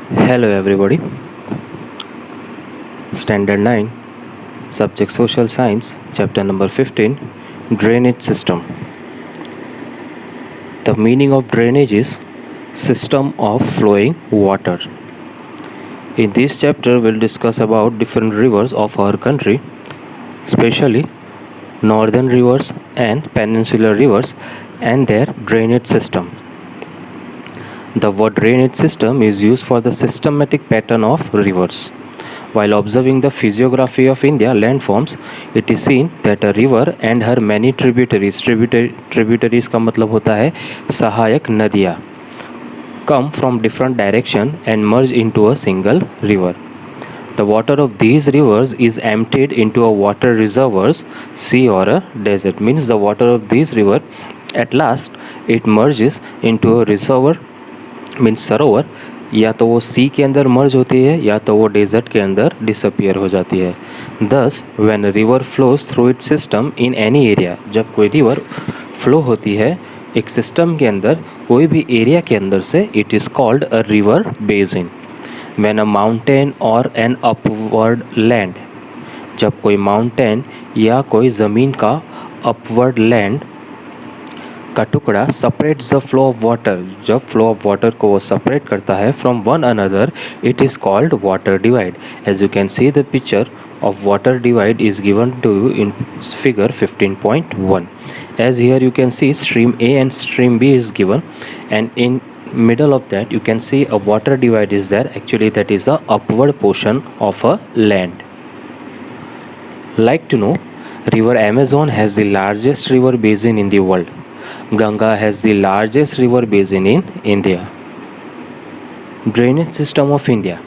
Hello everybody. Standard 9, Subject Social Science, Chapter number 15, Drainage System. The meaning of drainage is system of flowing water. In this chapter we'll discuss about different rivers of our country, especially northern rivers and peninsular rivers and their drainage system. The word drainage system is used for the systematic pattern of rivers. While observing the physiography of India landforms, it is seen that a river and her many tributaries का मतलब होता है सहायक नदियाँ, come from different direction and merge into a single river. The water of these rivers is emptied into a water reservoirs, sea or a desert. Means the water of these river at last it merges into a reservoir, means सरोवर, या तो वो सी के अंदर मर्ज होती है या तो वो डेजर्ट के अंदर डिसअपियर हो जाती है. दस when river flows through it's system in any area, जब कोई रिवर फ्लो होती है एक सिस्टम के अंदर कोई भी एरिया के अंदर से, it is called a river basin. When a mountain और एन अपवर्ड लैंड, जब कोई माउंटेन या कोई ज़मीन का अपवर्ड लैंड का टुकड़ा separates the flow of water, जब flow of water को वो separate करता है from one another, it is called water divide. As you can see, the picture of water divide is given to you in figure 15.1. As here you can see stream A and stream B is given, and in middle of that you can see a water divide is there. Actually that is a upward portion of a land. Like to know, river Amazon has the largest river basin in the world. Ganga has the largest river basin in India. Drainage system of India.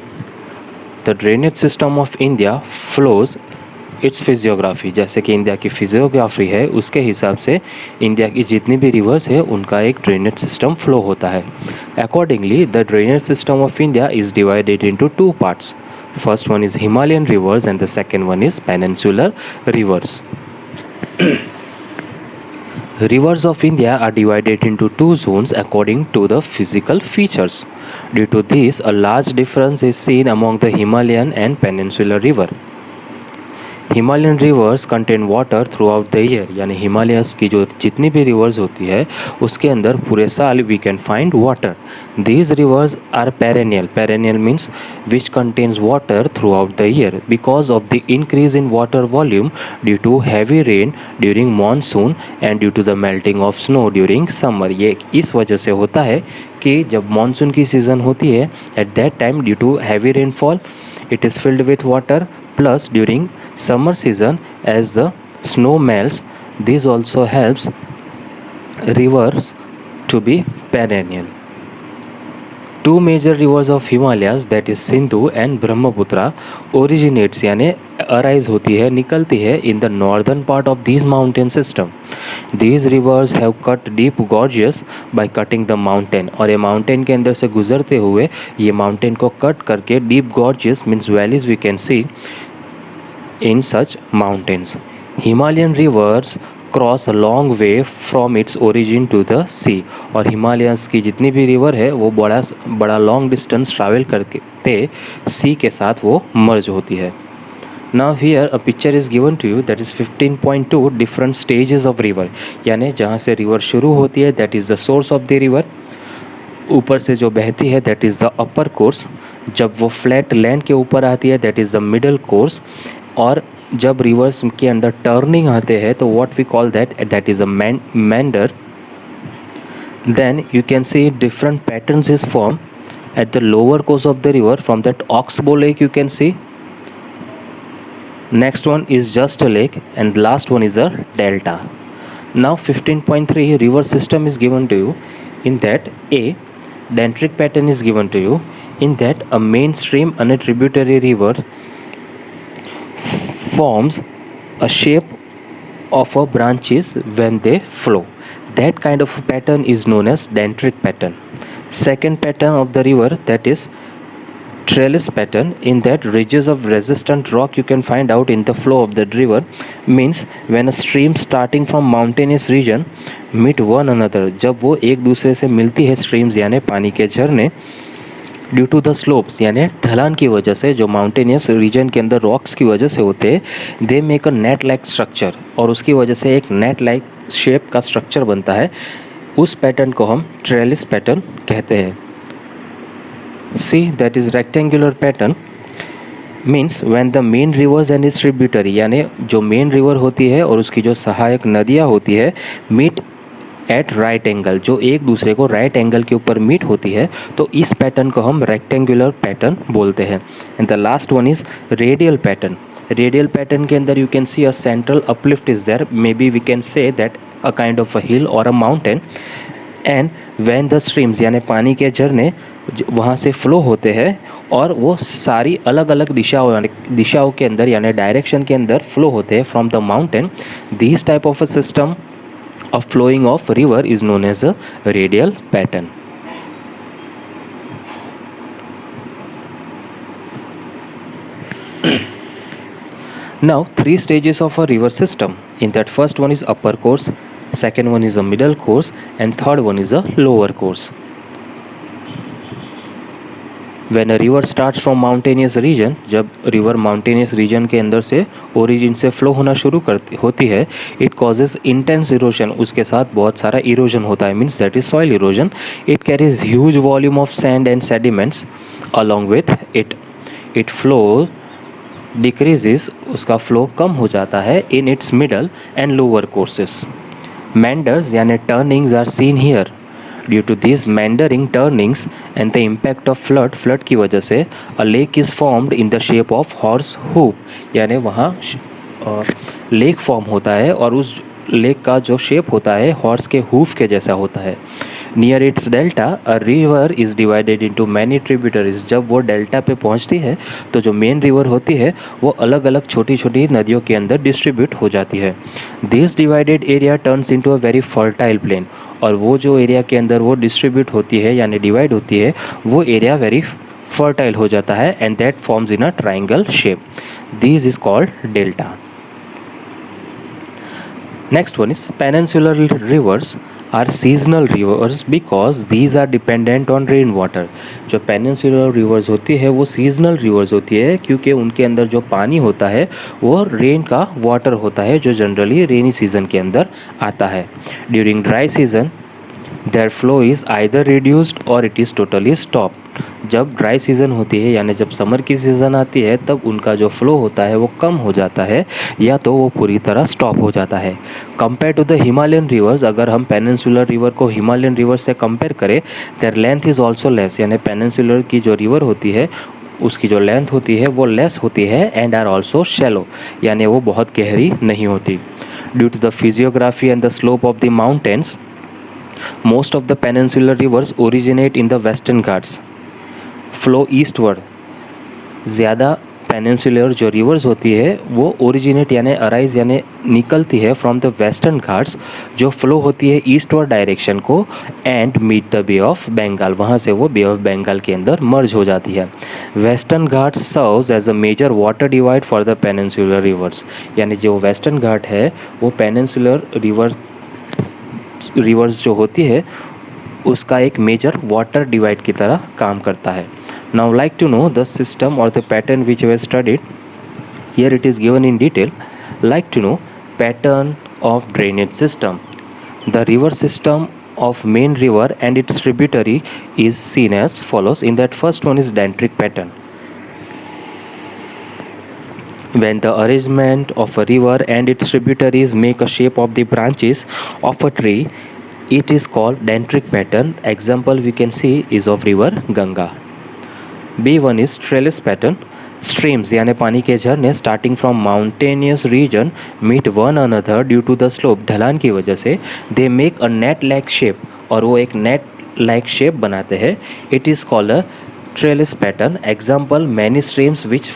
The drainage system of India flows its physiography. जैसे कि India की physiography है उसके हिसाब से India की जितनी भी रिवर्स है उनका एक ड्रेनेज सिस्टम फ्लो होता है. Accordingly, the drainage system of India is divided into two parts. First one is Himalayan rivers and the second one is peninsular rivers. Rivers of India are divided into two zones according to the physical features. Due to this, a large difference is seen among the Himalayan and peninsular river. Himalayan reverse contain water throughout the year, यानी Himalayas की जो जितनी भी reverse होती है उसके अंदर पूरे साल we can find water. These rivers are perennial. Perennial means which contains water throughout the year because of the increase in water volume due to heavy rain during monsoon and due to the melting of snow during summer. ये इस वजह से होता है कि जब monsoon की season होती है at that time due to heavy rainfall it is filled with water, plus during summer season as the snow melts, this also helps rivers to be perennial. Two major rivers of Himalayas, that is Sindhu and Brahmaputra, originates यानी arise होती है, निकलती है in the northern part of these mountain system. These rivers have cut deep gorges by cutting the mountain. और ये mountain के अंदर से गुजरते हुए ये mountain को cut करके deep gorges means valleys we can see in such mountains. Himalayan rivers cross a long way from its origin to the sea. और हिमालयंस की जितनी भी रिवर है वो बड़ा लॉन्ग डिस्टेंस ट्रैवल करके सी के साथ वो मर्ज होती है. Now here a picture is given to you that is 15.2 different stages of river. यानी जहाँ से रिवर शुरू होती है that is the source of the river, ऊपर से जो बहती है that is the upper course, जब वो फ्लैट लैंड के ऊपर आती है that is the middle course, और जब रिवर्स के अंदर टर्निंग आते हैं तो what we call that is a meander. Then you can see different patterns is form at the lower course of the river. From that oxbow lake you can see, next one is just a lake, and the last one is a delta. Now 15.3 river system is given to you. In that a dendritic pattern is given to you. In that a mainstream and a tributary river forms a shape of a branches when they flow. That kind of pattern is known as dendritic pattern. Second pattern of the river, that is trellis pattern. In that ridges of resistant rock you can find out in the flow of the river. Means when a stream starting from mountainous region meet one another, जब वो एक दूसरे से मिलती है streams यानी पानी के झरने, ड्यू टू द स्लोप्स यानी ढलान की वजह से, जो माउंटेनियस रीजन के अंदर रॉक्स की वजह से होते हैं, दे make a net like structure, और उसकी वजह से एक नेट लाइक शेप का स्ट्रक्चर बनता है। उस पैटर्न को हम ट्रेलिस पैटर्न कहते हैं। See that is rectangular pattern means when the main rivers and it's tributary, यानी जो मेन रिवर होती है और उसकी जो सहायक नदियाँ होती है, मीट एट राइट एंगल, जो एक दूसरे को राइट एंगल के ऊपर मीट होती है, तो इस पैटर्न को हम रेक्टेंगुलर पैटर्न बोलते हैं। And the last one is radial pattern. Radial pattern के अंदर you can see a central uplift is there, maybe we can say that a kind of a hill और a mountain, and when the streams यानी पानी के झरने वहाँ से flow होते हैं और वो सारी अलग अलग दिशाओं के अंदर यानी डायरेक्शन के अंदर फ्लो होते हैं from the mountain, this type of a system of flowing of river is known as a radial pattern. Now, three stages of a river system. In that, first one is upper course, second one is a middle course, and third one is a lower course. When a river starts from mountainous region, जब river mountainous region के अंदर से origin से flow होना शुरू होती है, it causes intense erosion, उसके साथ बहुत सारा erosion होता है, means that is soil erosion. It carries huge volume of sand and sediments along with it. It flow decreases, उसका flow कम हो जाता है in its middle and lower courses. Meanders यानी turnings are seen here. Due to these meandering turnings and the impact of flood की वजह से a lake is formed in the shape of horse hoof, यानी वहाँ lake form होता है और उस लेक का जो शेप होता है हॉर्स के हूफ के जैसा होता है। Near it's delta a river is divided into many tributaries, जब वो डेल्टा पे पहुंचती है तो जो मेन रिवर होती है वो अलग अलग छोटी छोटी नदियों के अंदर डिस्ट्रीब्यूट हो जाती है। This divided area turns into a very fertile plain, और वो जो एरिया के अंदर वो डिस्ट्रीब्यूट होती है यानी डिवाइड होती है, वो एरिया वेरी फर्टाइल हो जाता है and that forms in a triangle shape. This is called delta. Next one is peninsular rivers are seasonal rivers because these are dependent on rain water. जो peninsular rivers होती है वो seasonal rivers होती है क्योंकि उनके अंदर जो पानी होता है वो रेन का वाटर होता है जो जनरली रेनी सीजन के अंदर आता है। During dry season their flow is either reduced or it is totally stopped. जब ड्राई सीज़न होती है यानी जब समर की सीज़न आती है तब उनका जो फ्लो होता है वो कम हो जाता है या तो वो पूरी तरह स्टॉप हो जाता है। Compare to the Himalayan rivers, अगर हम पेनिनसुलर रिवर को हिमालयन रिवर से कंपेयर करें, their length is also less, यानी पेनिनसुलर की जो रिवर होती है उसकी जो लेंथ होती है वो लेस होती है एंड आर ऑल्सो शैलो, यानी वो बहुत गहरी नहीं होती। Due to the physiography and the slope of the mountains, most of the peninsular rivers originate in the western ghats, flow eastward. ज़्यादा पेनिनसुलर जो रिवर्स होती है वो ओरिजिनेट यानी अराइज यानी निकलती है फ्रॉम द वेस्टर्न घाट्स, जो फ्लो होती है ईस्टवर्ड डायरेक्शन को, and meet the bay of Bengal, वहाँ से वो बे ऑफ बंगाल के अंदर मर्ज हो जाती है। Western Ghats serves as a major water divide for the peninsular rivers, यानी जो वेस्टर्न घाट है वो पेनिनसुलर रिवर्स जो होती है उसका एक मेजर वाटर डिवाइड की तरह काम करता है। Now like to know the system और the pattern which we have studied, here it is given in detail. Like to know pattern of drainage system, the river system of main river and its tributary is seen as follows. In that, first one is dendritic pattern. When the arrangement of a river and its tributaries make a shape of the branches of a tree, it is called dendritic pattern. Example we can see is of river Ganga. B1 is trellis pattern. Streams यानी पानी के झरने starting from mountainous region meet one another due to the slope, ढलान की वजह से they make a net like shape, और वो एक नेट लाइक शेप बनाते हैं। It is called a trellis pattern. Example many streams which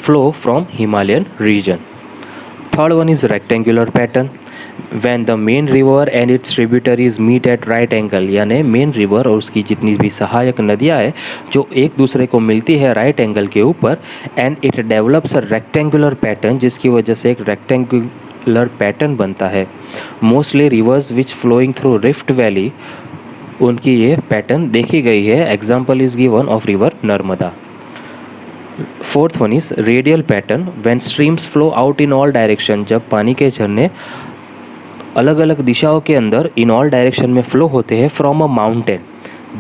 flow from Himalayan region. Third one is rectangular pattern. When the main river and its tributaries meet at right angle, यानी main river और उसकी जितनी भी सहायक नदियाँ हैं जो एक दूसरे को मिलती है राइट एंगल के ऊपर, and it develops a rectangular pattern, जिसकी वजह से एक रेक्टेंगुलर पैटर्न बनता है। Mostly rivers which flowing through rift valley उनकी ये पैटर्न देखी गई है. Example is given of river Narmada. Fourth one is radial pattern. When streams flow out in all direction, जब पानी के झरने अलग अलग दिशाओं के अंदर इन ऑल डायरेक्शन में फ्लो होते हैं from a mountain,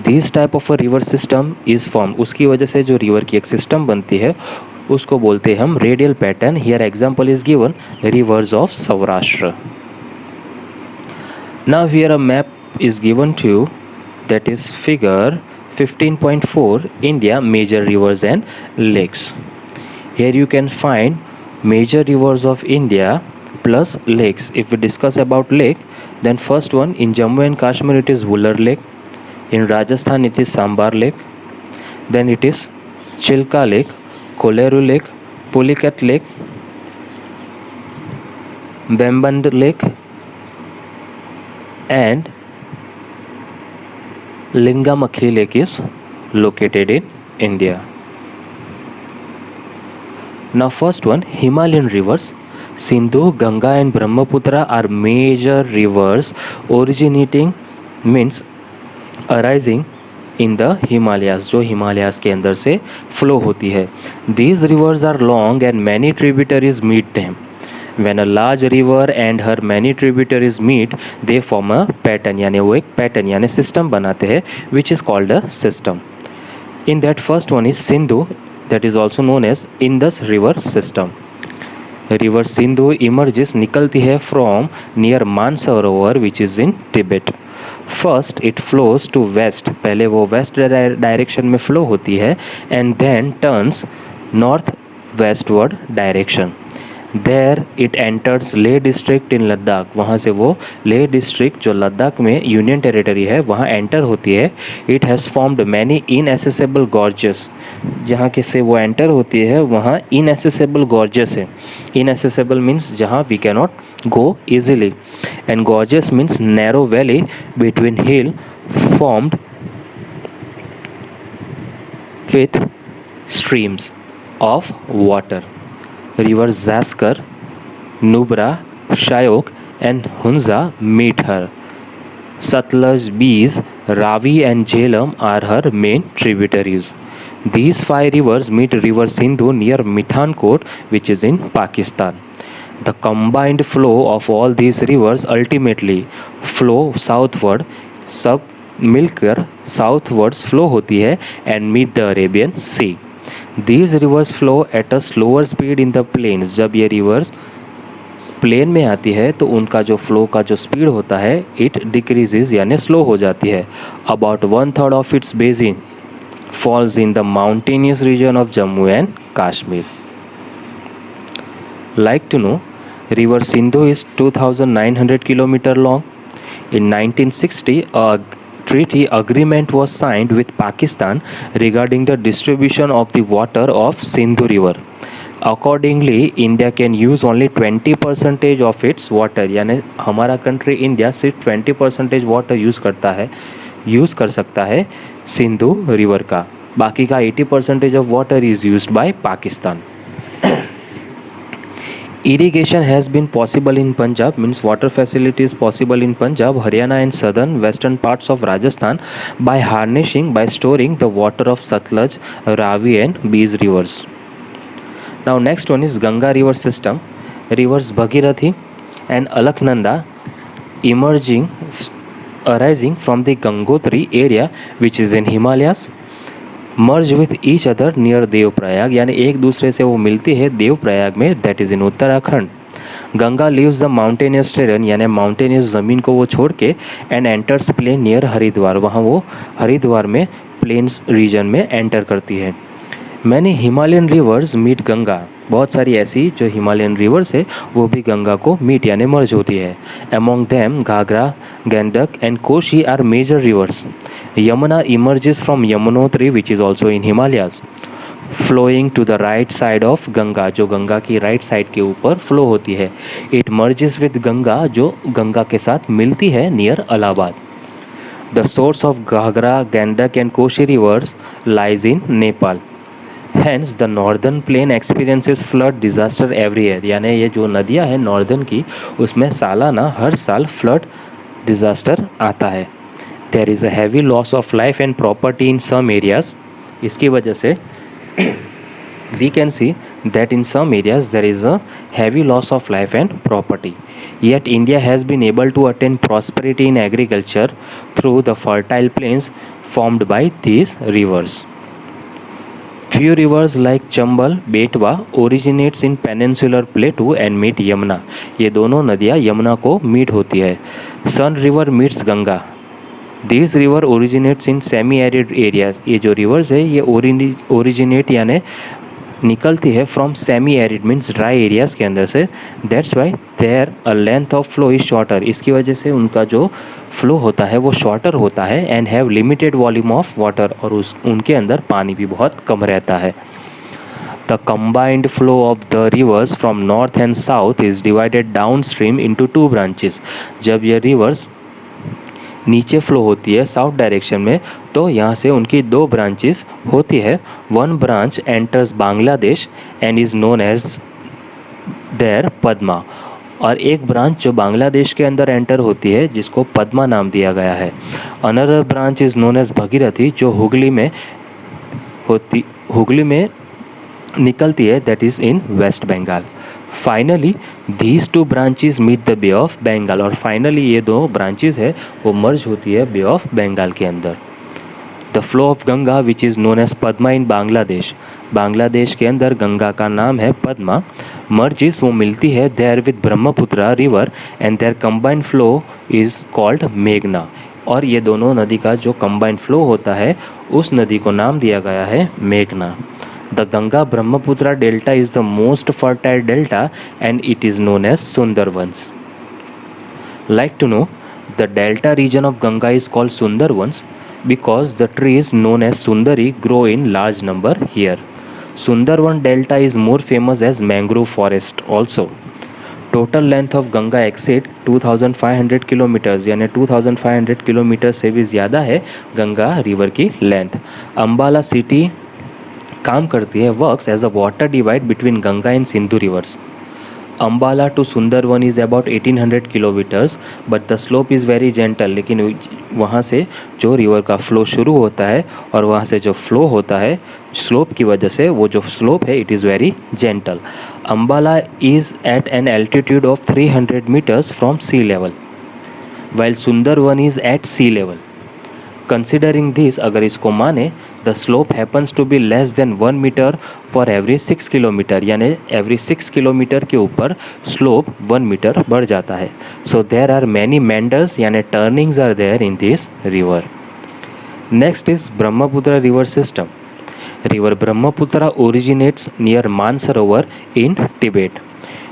this type of a river system is form. उसकी वजह से जो रिवर की एक सिस्टम बनती है उसको बोलते हैं हम radial pattern. Here example is given reverse of Saurashtra. Now here a map is given to you, that is figure 15.4, India major rivers and lakes. Here you can find major rivers of India plus lakes. If we discuss about lake, then first one in Jammu and Kashmir it is Wular Lake, in Rajasthan it is Sambar Lake, then it is Chilka Lake, Koleru Lake, Pulicat Lake, Bemband Lake and Lingamakhi Lake is located in India. Now first one, Himalayan rivers. Sindhu, Ganga and Brahmaputra are major rivers originating means arising in the Himalayas, जो हिमालयाज के अंदर से flow होती है. These rivers are long and many tributaries meet them. When a large river and her many tributaries meet, they form a pattern, यानी वो एक pattern यानी सिस्टम बनाते हैं, which is called a system. In that first one is Sindhu, that is also known as Indus river system. River Sindhu emerges, निकलती है from near Mansarovar, which is in Tibet. First it flows to west, पहले वो west direction में flow होती है and then turns north westward direction. There it enters Leh district in Ladakh. वहाँ से वो लेह डिस्ट्रिक्ट जो लद्दाख में यूनियन टेरिटरी है वहाँ एंटर होती है. It has formed many inaccessible gorges. जहाँ के से वो एंटर होती है वहाँ inaccessible gorges है. Inaccessible means जहाँ we cannot go easily and gorges means narrow valley between hill formed with streams of water. Rivers Zaskar, Nubra, Shyok and Hunza meet her. Satluj, Beas, Ravi and Jhelum are her main tributaries. These five rivers meet river Sindhu near Mithankot, which is in Pakistan. The combined flow of all these rivers ultimately flow southward, सब मिलकर southwards flow होती है and meet the Arabian Sea. These rivers flow at a slower speed in the plains. जब ये rivers plane में आती है तो उनका जो फ्लो का जो स्पीड होता है इट डिक्रीजेज यानी स्लो हो जाती है. About 1/3 of its basin falls in the mountainous region of Jammu and Kashmir. Like to know, River Sindhu is 2,900 km long. In 1960, a treaty agreement was signed with Pakistan regarding the distribution of the water of Sindhu River. Accordingly, India can use only 20% of its water. यानी हमारा country India सिर्फ 20% water use कर सकता है Sindhu river का. बाकी का 80% of water is used by Pakistan. Irrigation has been possible in Punjab, means water facility is possible in Punjab, Haryana and southern western parts of Rajasthan by harnessing, by storing the water of Satluj, Ravi and Beas rivers. Now next one is Ganga river system. Rivers Bhagirathi and Alaknanda arising from the Gangotri area which is in Himalayas merge with each other near Devprayag, यानी एक दूसरे से वो मिलती है देवप्रयाग में, that is in Uttarakhand. Ganga leaves the mountainous terrain, यानी mountainous ज़मीन को वो छोड़ के and enters plain near Haridwar, वहाँ वो हरिद्वार में प्लेन्स रीजन में एंटर करती है. Many Himalayan rivers meet Ganga, बहुत सारी ऐसी जो हिमालयन रिवर्स है वो भी गंगा को मीट यानी मर्ज होती है. Among them Ghaghara, Gandak and Koshi are major rivers. Yamuna emerges from Yamunotri which is also in Himalayas, flowing to the right side of Ganga, जो गंगा की राइट साइड के ऊपर फ्लो होती है. इट मर्जेस विद गंगा, जो गंगा के साथ मिलती है near Allahabad. The source of Ghaghara, Gandak and Koshi rivers lies in Nepal. Hence the northern plain experiences flood disaster every year. यानी ये जो नदियाँ हैं नॉर्दर्न की उसमें सालाना हर साल फ्लड डिज़ास्टर आता है. There is a heavy loss of life and property in some areas. इसकी वजह से we can see that in some areas there is a heavy loss of life and property. Yet India has been able to attain prosperity in agriculture through the fertile plains formed by these rivers. Few rivers like Chambal, Betwa originates in peninsular plateau and meet Yamuna. ये दोनों नदियाँ यमुना को meet होती है. Sun river meets Ganga. These river originates in semi-arid areas. ये जो rivers है ये originate यानी निकलती है from semi arid means dry areas के अंदर से. That's why there a length of flow is shorter. इसकी वजह से उनका जो फ्लो होता है वो शॉर्टर होता है and have limited volume of water, और उनके अंदर पानी भी बहुत कम रहता है. The combined flow of the reverse from north and south is divided down stream into 2 branches. जब ये रिवर्स नीचे फ्लो होती है साउथ डायरेक्शन में तो यहाँ से उनकी 2 ब्रांचेस होती है. One branch enters Bangladesh and is known as there Padma, और एक ब्रांच जो बांग्लादेश के अंदर एंटर होती है जिसको पद्मा नाम दिया गया है. Another branch is known as Bhagirathi जो हुगली में निकलती है, that is in West Bengal. Finally these 2 branches meet the bay of Bengal, और फाइनली ये 2 ब्रांचेस है वो मर्ज होती है बे ऑफ बंगाल के अंदर. The flow of Ganga which is known as Padma in Bangladesh, Bangladesh के अंदर गंगा का नाम है पद्मा. मर्जिस वो मिलती है there with Brahmaputra river and their combined flow is called मेघना, और ये दोनों नदी का जो कंबाइंड फ्लो होता है उस नदी को नाम दिया गया है मेघना. The Ganga Brahmaputra delta is the most fertile delta and it is known as Sundarbans. Like to know, the delta region of Ganga is called Sundarbans because the trees known as Sundari grow in large number here. Sundarban delta is more famous as mangrove forest also. Total length of Ganga exceed 2500 kilometres, यानी 2500 kilometre से भी ज़्यादा है Ganga river की length. Ambala city काम करती है works as a water divide between Ganga and Sindhu rivers. Ambala to Sundarban is about 1800 kilometres but the slope is very gentle. लेकिन वहाँ से जो रिवर का फ्लो शुरू होता है और वहाँ से जो फ्लो होता है स्लोप की वजह से वो जो स्लोप है it is very gentle. Ambala is at an altitude of 300 metres from sea level while Sundarban is at sea level. Considering this, अगर इसको माने, the slope happens to be less than 1 metre for every 6 kilometre, यानी every 6 kilometre के ऊपर slope 1 metre बढ़ जाता है. So there are many meanders यानी turnings are there in this river. Next is Brahmaputra river system. River Brahmaputra originates near Mansarovar in Tibet.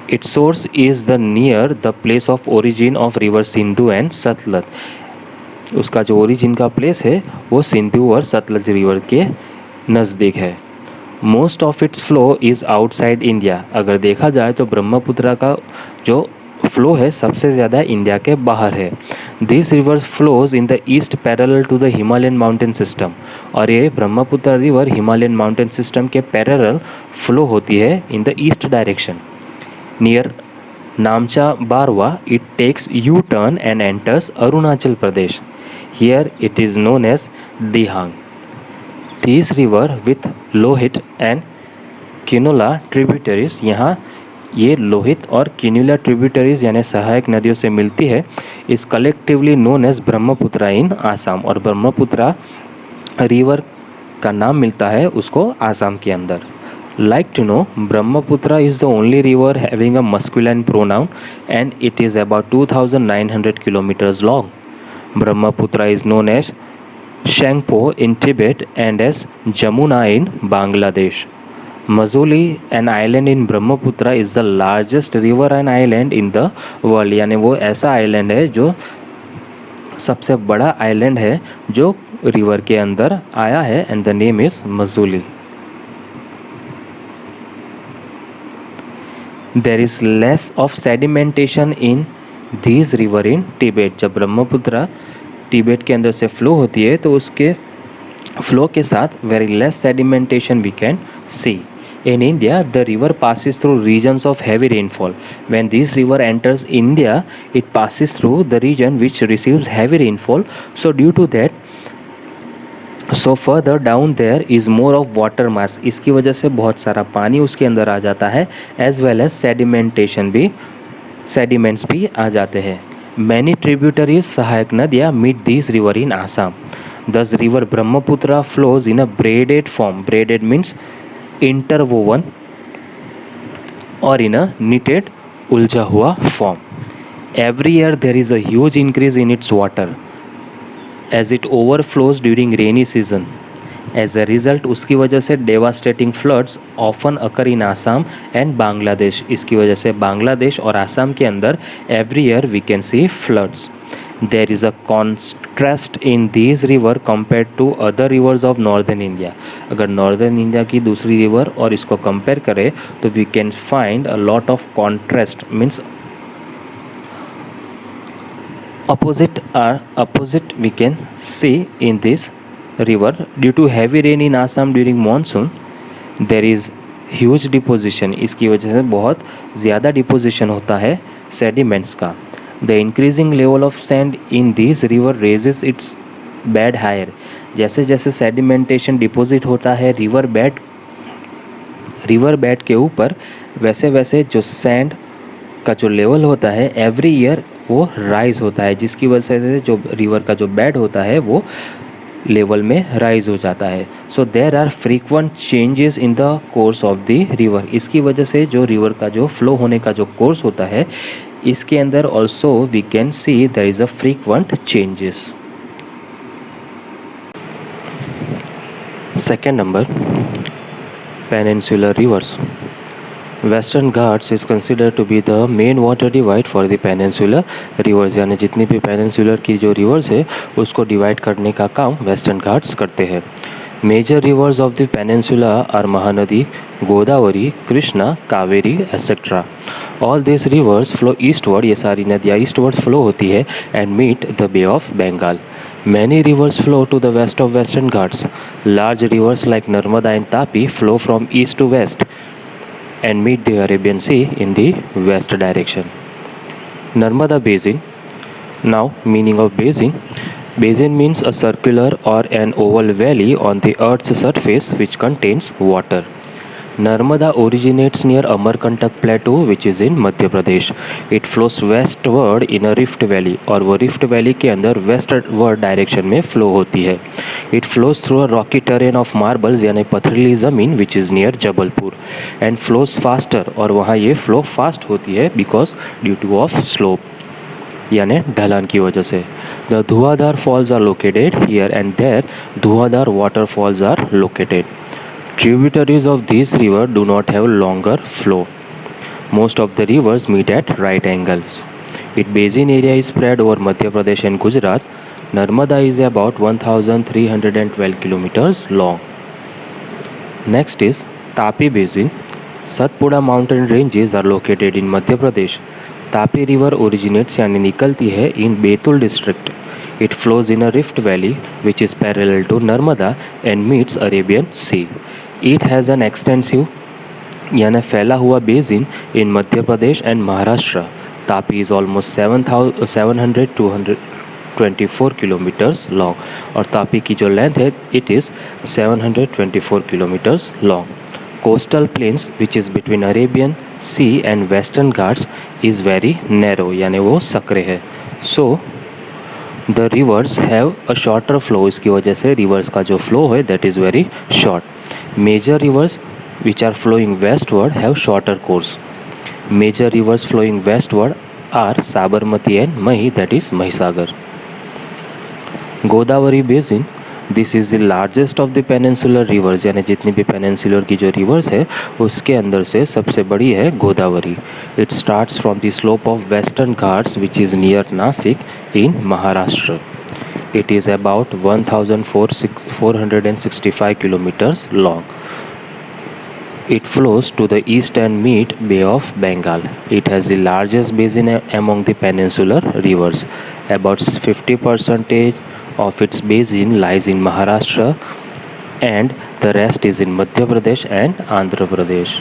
It's source is the near the place of origin of river Sindhu and Sutlej. उसका जो origin का place है वो सिंधु और Sutlej river के नज़दीक है. Most of its flow is outside India. अगर देखा जाए तो ब्रह्मपुत्र का जो फ्लो है सबसे ज़्यादा इंडिया के बाहर है. This river flows in the east parallel to the Himalayan mountain system, और ये Brahmaputra river Himalayan mountain system के पैरेलल फ्लो होती है in the east direction. Near Namcha Barwa it takes U turn and enters Arunachal Pradesh. Here it is known as Dihang. These river with Lohit and Kinula tributaries, यहाँ ये लोहित और किन्युला tributaries यानी सहायक नदियों से मिलती है, इस कलेक्टिवली नोन एज ब्रह्मपुत्र इन आसाम. और ब्रह्मपुत्र रिवर का नाम मिलता है उसको आसाम के अंदर. Like to know, Brahmaputra is the only river having a masculine pronoun and it is about 2900 kilometers long. Brahmaputra is known as Shangpo in Tibet and as Jamuna in Bangladesh. Majuli, an island in Brahmaputra, is the largest river and island in the world. यानी वो ऐसा island है जो सबसे बड़ा island है जो river के अंदर आया है and the name is Majuli. There is less of sedimentation in these river in Tibet. जब ब्रह्मपुत्र तिब्बत के अंदर से फ्लो होती है तो उसके फ्लो के साथ very less sedimentation we can see. In India, the river passes through regions of heavy rainfall. When this river enters India, it passes through the region which receives heavy rainfall. So due to that, so further down there is more of water mass, इसकी वजह से बहुत सारा पानी उसके अंदर आ जाता है, एज वेल एज सेडिमेंट्स भी आ जाते हैं. मैनी ट्रिब्यूटरीज सहायक नदियाँ meet this river in Assam. This river Brahmaputra flows in a braided form. Braided means interwoven और इन अ निटेड उलझा हुआ फॉर्म. Every year there is a huge increase in its water as it overflows during rainy season. As a result, उसकी वजह से devastating floods often occur in Assam and Bangladesh. इसकी वजह से बांग्लादेश और आसाम के अंदर every year we can see floods. There is a contrast in these river compared to other rivers of northern India. अगर northern India की दूसरी river और इसको compare करें तो we can find a lot of contrast, means opposite we can see in this river. Due to heavy rain in Assam during monsoon, there is huge deposition. इसकी वजह से बहुत ज़्यादा डिपोजिशन होता है सेडिमेंट्स का. The increasing level of sand in this river raises its bed higher. जैसे जैसे सेडिमेंटेशन डिपोजिट होता है रिवर बेड के ऊपर, वैसे वैसे जो सैंड का जो लेवल होता है एवरी ईयर वो राइज होता है, जिसकी वजह से जो रिवर का जो बेड होता है वो लेवल में राइज हो जाता है. So there are frequent changes in the course of the river. इसकी वजह से जो रिवर का जो फ्लो होने का जो कोर्स होता है इसके अंदर also we can see there is a frequent changes. Second number, peninsular rivers. Western Ghats is consider to be the main water divide for the peninsular rivers. यानी जितनी भी पेनिनसुलर की जो रिवर्स है उसको डिवाइड करने का काम वेस्टर्न घाट्स करते हैं. Major rivers of the peninsula are Mahanadi, Godavari, Krishna, Kaveri etcetera. All this rivers flow eastward. ये सारी नदियाँ ईस्टवर्ड फ्लो होती है and meet the bay of Bengal. Many rivers flow to the west of Western Ghats. Large rivers like Narmada and Tapi flow from east to west and meet the Arabian Sea in the west direction. Narmada Basin. Now, meaning of basin. Basin means a circular or an oval valley on the earth's surface which contains water. Narmada originates near Amarkantak Plateau which is in Madhya Pradesh. It flows westward in a rift valley और वो rift valley के अंदर westward direction में flow होती है. It flows through a rocky terrain of marbles यानी पथरीली ज़मीन which is near Jabalpur and flows faster और वहाँ ये flow fast होती है because due to of slope यानी ढलान की वजह से. The Dhuandhar falls are located here and there. Dhuandhar waterfalls are located. Tributaries of this river do not have longer flow. Most of the rivers meet at right angles. Its basin area is spread over Madhya Pradesh and Gujarat. Narmada is about 1,312 kilometers long. Next is Tapi Basin. Satpura mountain ranges are located in Madhya Pradesh. Tapi river originates यानी निकलती है in Betul district. It flows in a rift valley which is parallel to Narmada and meets Arabian Sea. It has an extensive यानी फैला हुआ basin in Madhya Pradesh and Maharashtra. Tapi is almost 724 kilometers long और तापी की जो length है it is 724 kilometers long. Coastal plains which is between Arabian Sea and Western Ghats is very narrow यानी वो सकरे है. So the rivers have a shorter flow. इसकी वजह से rivers का जो flow है that is very short. Major rivers which are flowing westward have shorter course. Major rivers flowing westward are Sabarmati and Mahi, that is Mahisagar. Godavari Basin. This is the largest of the peninsular rivers. यानी जितनी भी peninsular की जो rivers है उसके अंदर से सबसे बड़ी है Godavari. It starts from the slope of Western Ghats which is near Nasik in Maharashtra. It is about 1,465 kilometers long. It flows to the east and meet Bay of Bengal. It has the largest basin among the peninsular rivers. About 50% of its basin lies in Maharashtra and The rest is in Madhya Pradesh and Andhra Pradesh.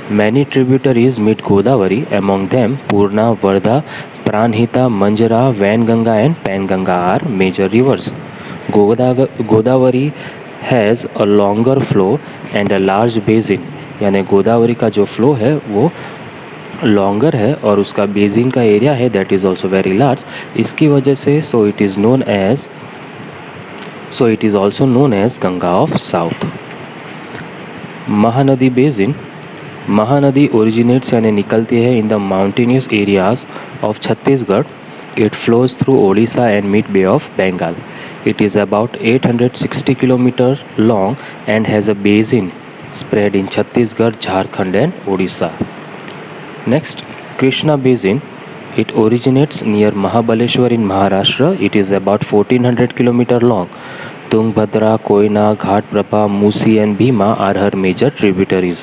Many tributaries meet Godavari, among them Purna, Vardha, Pranhita, Manjara, Vainganga and Penganga are major rivers. Godavari has a longer flow and a large basin, यानी गोदावरी का जो flow है वो longer है और उसका basin का area है that is also very large. इसकी वजह से so it is also known as Ganga of south. Mahanadi basin. Mahanadi originates यानी निकलती है in the mountainous areas of Chhattisgarh. It flows through Odisha and meet Bay of Bengal. It is about 860 km long and has a basin spread in Chhattisgarh, Jharkhand and Odisha. Next, Krishna Basin. It originates near Mahabaleshwar in Maharashtra. It is about 1400 km long. Tungbhadra, Koyna, Ghatprabha, Musi and Bhima are her major tributaries.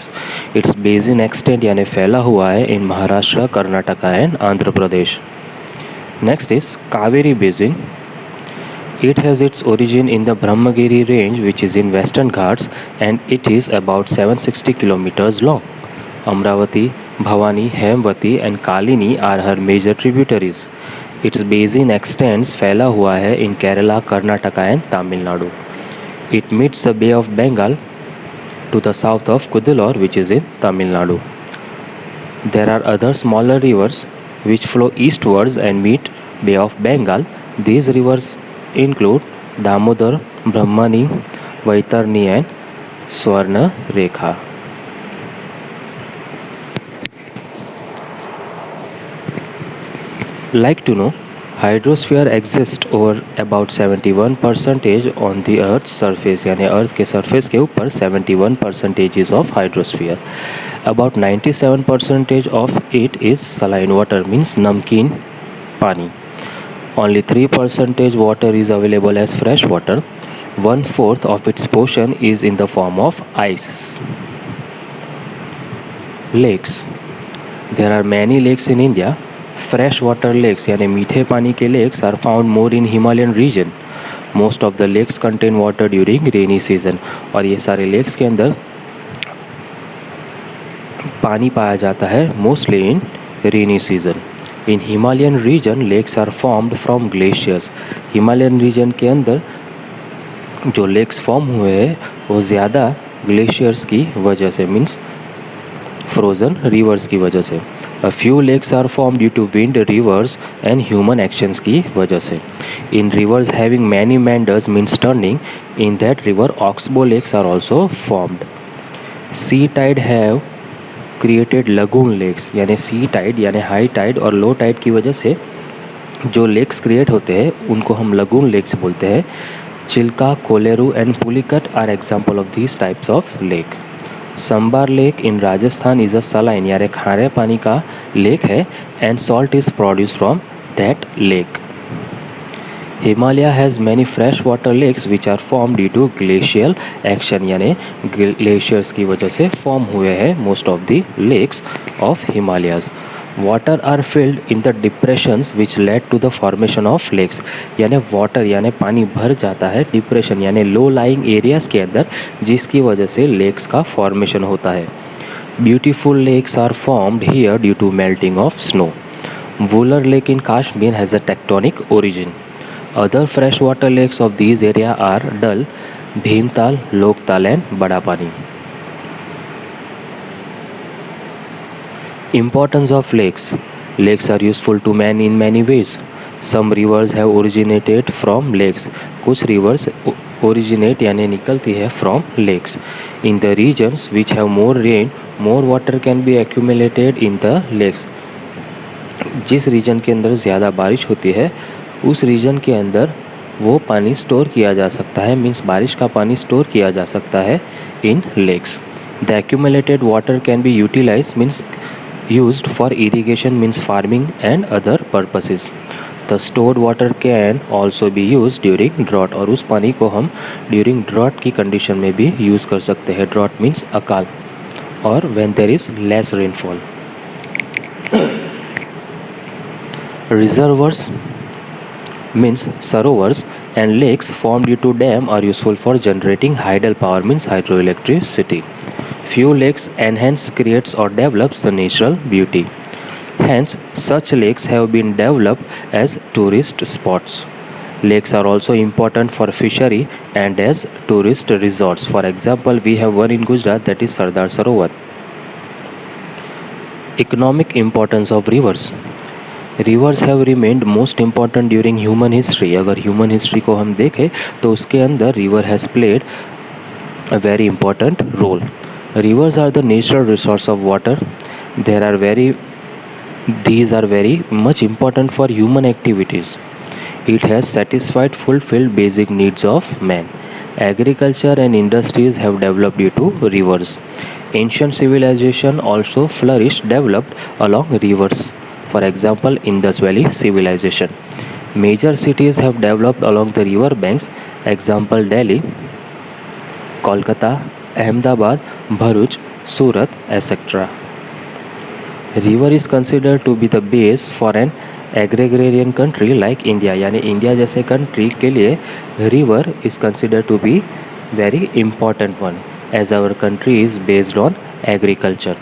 Its basin extent यानी फैला हुआ है in Maharashtra, Karnataka and Andhra Pradesh. Next is Kaveri Basin. It has its origin in the Brahmagiri range which is in Western Ghats and it is about 760 kilometers long. Amravati, Bhavani, Hemvati and Kalini are her major tributaries. Its basin extends फैला हुआ है in Kerala, Karnataka and Tamil Nadu. It meets the Bay of Bengal to the south of Cuddalore which is in Tamil Nadu. There are other smaller rivers which flow eastwards and meet Bay of Bengal. These rivers include Damodar, Brahmani, Vaitarni and Swarna Rekha. Like to know, hydrosphere exists over about 71% on the earth's surface. यानी अर्थ के surface के ऊपर 71% is of hydrosphere. About 97% of it is saline water, means नमकीन पानी. Only 3% water is available as fresh water. 1/4 of its portion is in the form of ice. Lakes. There are many lakes in India. Freshwater lakes यानी मीठे पानी के lakes are found more in Himalayan region. Most of the lakes contain water during rainy season. और ये सारे lakes के अंदर पानी पाया जाता है mostly in rainy season. In Himalayan region, lakes are formed from glaciers. Himalayan region के अंदर जो lakes form हुए हैं वो ज़्यादा glaciers की वजह से, means frozen rivers की वजह से. A few lakes are formed due to wind, rivers and human actions की वजह से. In rivers having many meanders, means turning, in that river oxbow lakes are also formed. Sea tide have created lagoon lakes, यानी sea tide यानी high tide और low Tide की वजह से जो लेक्स क्रिएट होते हैं उनको हम लगून लेक्स बोलते हैं. Chilka, Kolleru and Pulicat are example of these types of lake. Sambhar lake in Rajasthan is a saline यानी खारे पानी का लेक है and salt is produce from that lake. Himalaya has many fresh water lakes which are form due to glacial action, यानी glaciers की वजह से form हुए हैं most of the lakes of Himalayas. Water are filled in the depressions which led to the formation of lakes, यानी water यानी पानी भर जाता है डिप्रेशन यानी लो लाइंग एरियाज़ के अंदर जिसकी वजह से लेक्स का फॉर्मेशन होता है. Beautiful lakes are formed here due to melting of snow. Wular lake in Kashmir has a tectonic origin. Other freshwater lakes of these area are Dal, Bhimtal, Loktal and Badapani. Importance of lakes. Lakes are useful to man in many ways. Some rivers have originated from lakes. कुछ rivers originate यानी निकलती है from lakes. In the regions which have more rain, more water can be accumulated in the lakes. जिस reason के अंदर ज़्यादा बारिश होती है उस रीजन के अंदर वो पानी स्टोर किया जा सकता है, मीन्स बारिश का पानी स्टोर किया जा सकता है in lakes. The accumulated water can be utilise, means used for irrigation, means farming and other purposes. The stored water can also be use during drought, और उस पानी को हम ड्यूरिंग ड्रॉट की कंडीशन में भी यूज़ कर सकते हैं. ड्रॉट मीन्स अकाल, और when there is less rainfall. Reservoirs means sarovars And lakes formed due to dam are useful for generating tidal power, means hydroelectricity. Few lakes enhance, creates or develops the natural beauty. Hence, such lakes have been developed as tourist spots. Lakes are also important for fishery and as tourist resorts. For example, we have one in Gujarat, that is Sardar Sarovar. Economic importance of rivers. Rivers have remained most important during human history. अगर human history को हम देखें तो उसके अंदर river has played a very important role. Rivers are the natural resource of water. There are these are very much important for human activities. It has satisfied fulfilled basic needs of man. Agriculture and industries have developed due to rivers. Ancient civilization also flourished, developed along rivers. For example, Indus Valley civilization. Major cities have developed along the river banks. Example, Delhi, Kolkata, Ahmedabad, Bharuch, Surat, etc. River is considered to be the base for an agrarian country like India. यानी India जैसे country के लिए river is considered to be very important one, as our country is based on agriculture.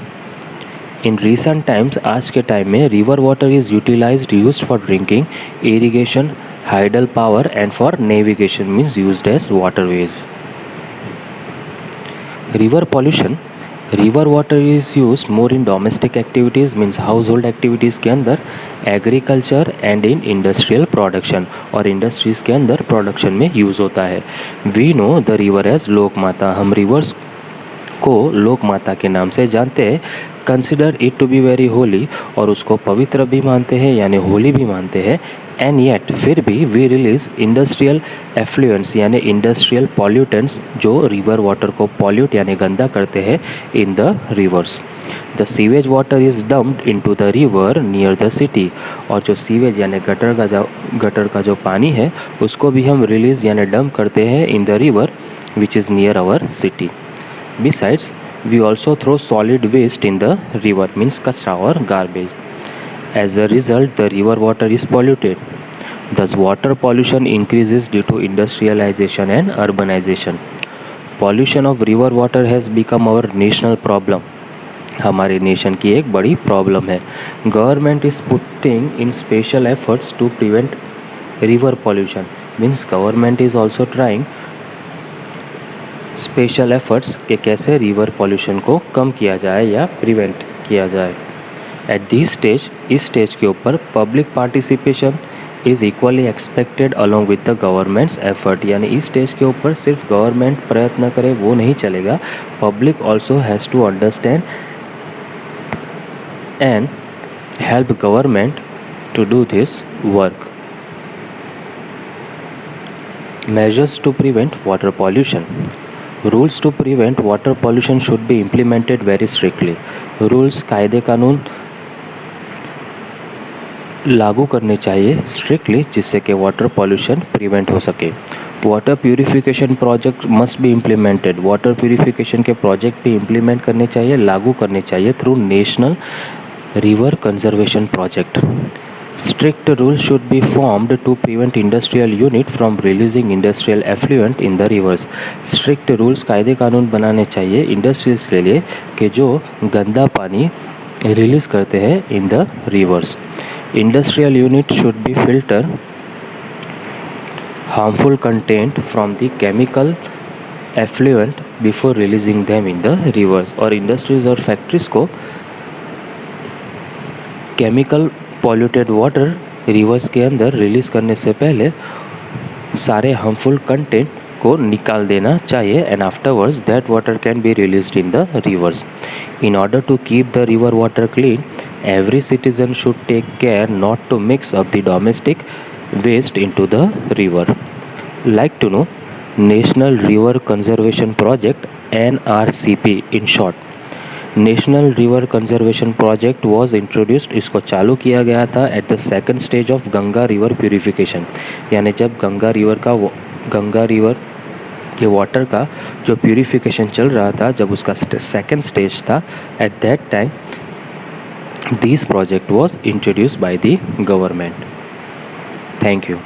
In recent times, आज के time में river water is used for drinking, irrigation, hydel power and for navigation, means used as waterways. River pollution. River water is use more in domestic activities, means household activities के अंदर, agriculture and in industrial production, और industries के अंदर production में use होता है. We know the river as लोक माता. हम रिवर्स को लोक माता के नाम से जानते हैं. Consider it to be very holy, और उसको पवित्र भी मानते हैं यानी होली भी मानते हैं. एंड येट फिर भी वी रिलीज इंडस्ट्रियल एफ्लुएंट्स यानी इंडस्ट्रियल पॉल्यूटेंट्स जो रिवर वाटर को पॉल्यूट यानी गंदा करते हैं in the reverse. The sewage water is dumped into the river near the city, और जो सीवेज यानी गटर का जो पानी है उसको भी हम रिलीज यानी डंप करते हैं in the river which is near our city. Besides, we also throw solid waste in the river, means kachra or garbage. As a result, the river water is polluted. Thus, water pollution increases due to industrialization and urbanization. Pollution of river water has become our national problem. हमारे nation की एक बड़ी problem है. Government is putting in special efforts to prevent river pollution, means government is also trying special efforts कि कैसे river pollution को कम किया जाए या प्रिवेंट किया जाए. एट दिस स्टेज, इस स्टेज के ऊपर public participation is equally expected along with the governments effort. यानी इस स्टेज के ऊपर सिर्फ गवर्नमेंट प्रयत्न करे वो नहीं चलेगा, public also has to understand and help government to do this work. Measures to prevent water pollution. Rules to prevent water pollution should be implemented very strictly. Rules कायदे कानून लागू करने चाहिए स्ट्रिक्टली जिससे कि वाटर पॉल्यूशन प्रिवेंट हो सके. Water purification project must be implemented. Water purification के प्रोजेक्ट भी इम्प्लीमेंट करने चाहिए, लागू करने चाहिए through national River Conservation project. Strict rules should be formed to prevent industrial unit from releasing industrial effluent in the rivers. Strict rules कायदे कानून बनाने चाहिए इंडस्ट्रीज के लिए कि जो गंदा पानी रिलीज करते हैं in the reverse. Industrial unit should be filter harmful content from the chemical effluent before releasing them in the rivers. और इंडस्ट्रीज और फैक्ट्रीज को केमिकल पॉल्यूटेड वाटर रिवर्स के अंदर रिलीज करने से पहले सारे हार्मफुल कंटेंट को निकाल देना चाहिए. And afterwards that water can be released in the rivers. In order to keep the river water clean, every citizen should take care not to mix up the domestic waste into the river. Like to know National River Conservation Project NRCP in short. National River Conservation Project was introduced. इसको चालू किया गया था at the second stage of Ganga river purification. यानी जब Ganga river के water का जो प्यूरिफिकेशन चल रहा था, जब उसका सेकंड स्टेज था, eight that time this project was introduced by the government. Thank you.